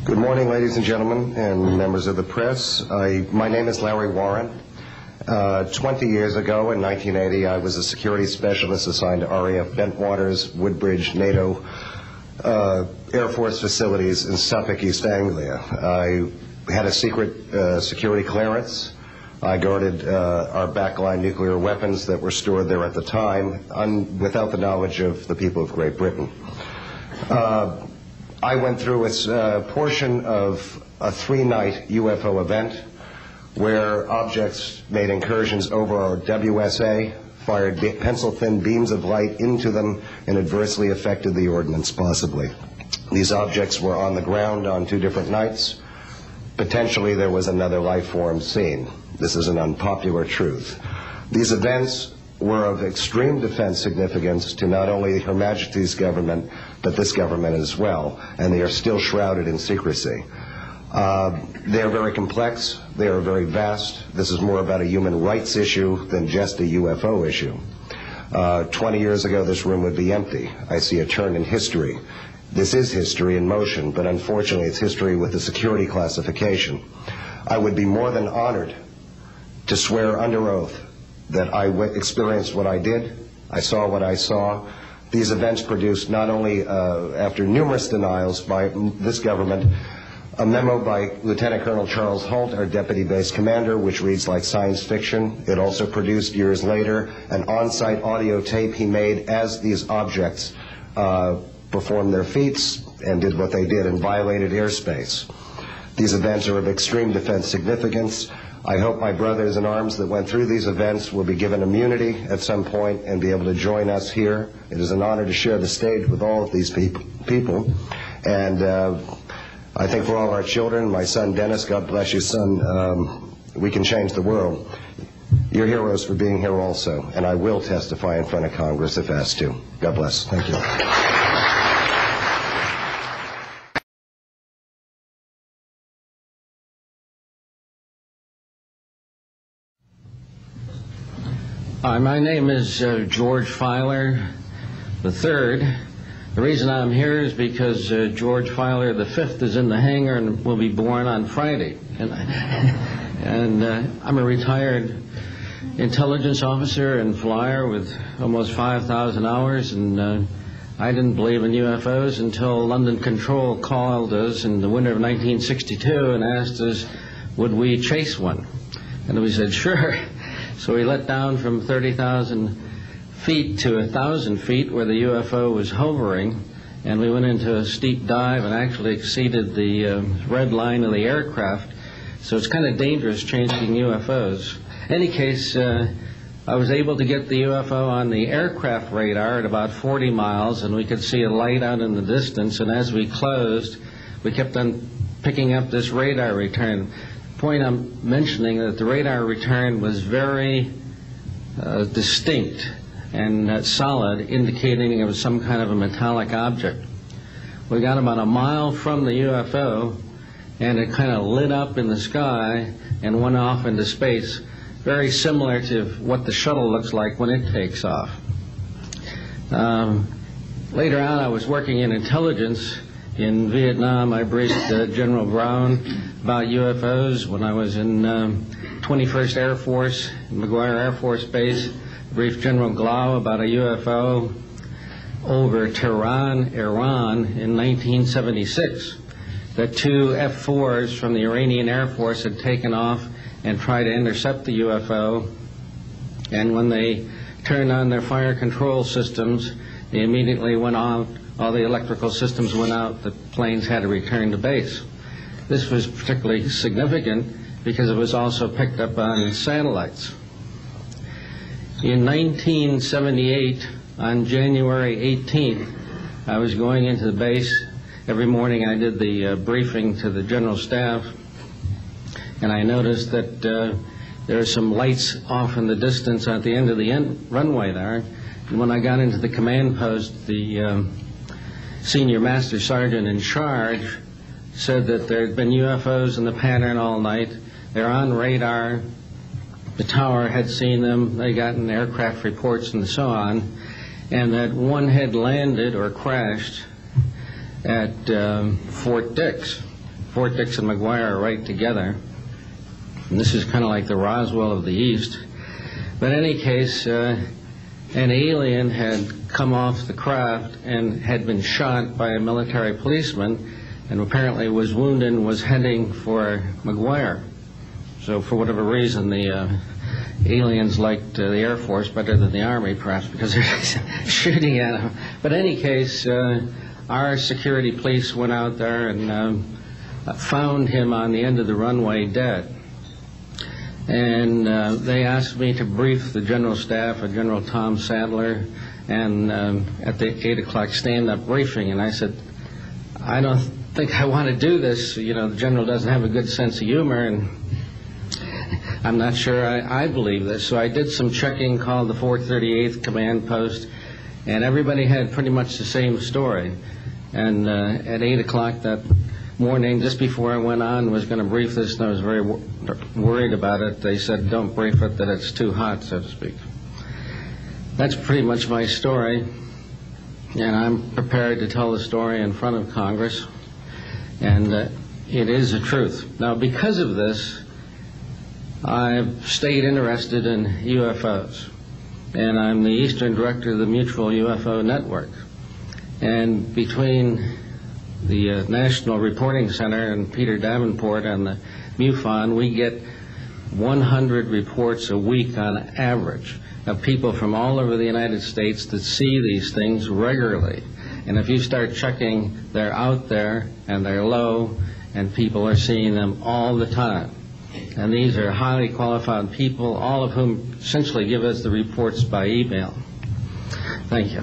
Good morning, ladies and gentlemen, and members of the press. My name is Larry Warren. 20 years ago, in 1980, I was a security specialist assigned to RAF Bentwaters, Woodbridge, NATO Air Force facilities in Suffolk, East Anglia. I had a secret security clearance. I guarded our backline nuclear weapons that were stored there at the time, without the knowledge of the people of Great Britain. I went through a portion of a 3-night UFO event where objects made incursions over our WSA, fired pencil-thin beams of light into them, and adversely affected the ordnance possibly. These objects were on the ground on 2 different nights. Potentially there was another life form seen. This is an unpopular truth. These events were of extreme defense significance to not only Her Majesty's government, but this government as well, and they are still shrouded in secrecy. They are very complex, they are very vast. This is more about a human rights issue than just a UFO issue. 20 years ago, this room would be empty. I see a turn in history. This is history in motion, but unfortunately it's history with a security classification. I would be more than honored to swear under oath that I experienced what I did, I saw what I saw. These events produced not only, after numerous denials by this government, a memo by Lieutenant Colonel Charles Holt, our deputy base commander, which reads like science fiction. It also produced, years later, an on-site audio tape he made as these objects performed their feats and did what they did and violated airspace. These events are of extreme defense significance. I hope my brothers in arms that went through these events will be given immunity at some point and be able to join us here. It is an honor to share the stage with all of these people. And I think for all of our children, my son Dennis, God bless you, son, we can change the world. You're heroes for being here also, and I will testify in front of Congress if asked to. God bless. Thank you. Hi, my name is George Filer III. The reason I'm here is because George Filer V is in the hangar and will be born on Friday. And I'm a retired intelligence officer and flyer with almost 5,000 hours, and I didn't believe in UFOs until London Control called us in the winter of 1962 and asked us, would we chase one? And we said, sure. So we let down from 30,000 feet to 1,000 feet where the UFO was hovering, and we went into a steep dive and actually exceeded the red line of the aircraft. So it's kind of dangerous chasing UFOs. In any case, I was able to get the UFO on the aircraft radar at about 40 miles, and we could see a light out in the distance, and as we closed, we kept on picking up this radar return. Point I'm mentioning that the radar return was very distinct and solid, indicating it was some kind of a metallic object. We got about a mile from the UFO, and it kind of lit up in the sky and went off into space, very similar to what the shuttle looks like when it takes off. Later on, I was working in intelligence. In Vietnam, I briefed General Brown about UFOs. When I was in 21st Air Force, McGuire Air Force Base, I briefed General Glau about a UFO over Tehran, Iran in 1976. That 2 F-4s from the Iranian Air Force had taken off and tried to intercept the UFO. And when they turned on their fire control systems, they immediately went off. All the electrical systems went out. The planes had to return to base. This was particularly significant because it was also picked up on satellites. In 1978, on January 18th, I was going into the base. Every morning I did the briefing to the general staff, and I noticed that there are some lights off in the distance at the end of the runway there. And when I got into the command post, the senior master sergeant in charge said that there had been UFOs in the pattern all night. They're on radar. The tower had seen them. They gotten aircraft reports and so on. And that one had landed or crashed at Fort Dix. Fort Dix and McGuire are right together. And this is kind of like the Roswell of the East. But in any case, an alien had come off the craft and had been shot by a military policeman, and apparently was wounded and was heading for McGuire. So for whatever reason, the aliens liked the Air Force better than the Army, perhaps because they're shooting at them. But in any case, our security police went out there and found him on the end of the runway dead. And they asked me to brief the general staff, General Tom Sadler, and at the 8 o'clock stand-up briefing. And I said, I don't think I want to do this. You know, the general doesn't have a good sense of humor, and I'm not sure I believe this. So I did some checking, called the 438th Command Post, and everybody had pretty much the same story. And at 8 o'clock that morning, just before I went on, was going to brief this, and I was very worried about it. They said, don't brief it, that it's too hot, so to speak. That's pretty much my story, and I'm prepared to tell the story in front of Congress, and it is the truth. Now, because of this, I've stayed interested in UFOs, and I'm the Eastern Director of the Mutual UFO Network. And between the National Reporting Center and Peter Davenport and the MUFON, we get 100 reports a week on average of people from all over the United States that see these things regularly. And if you start checking, they're out there and they're low, and people are seeing them all the time. And these are highly qualified people, all of whom essentially give us the reports by email. Thank you.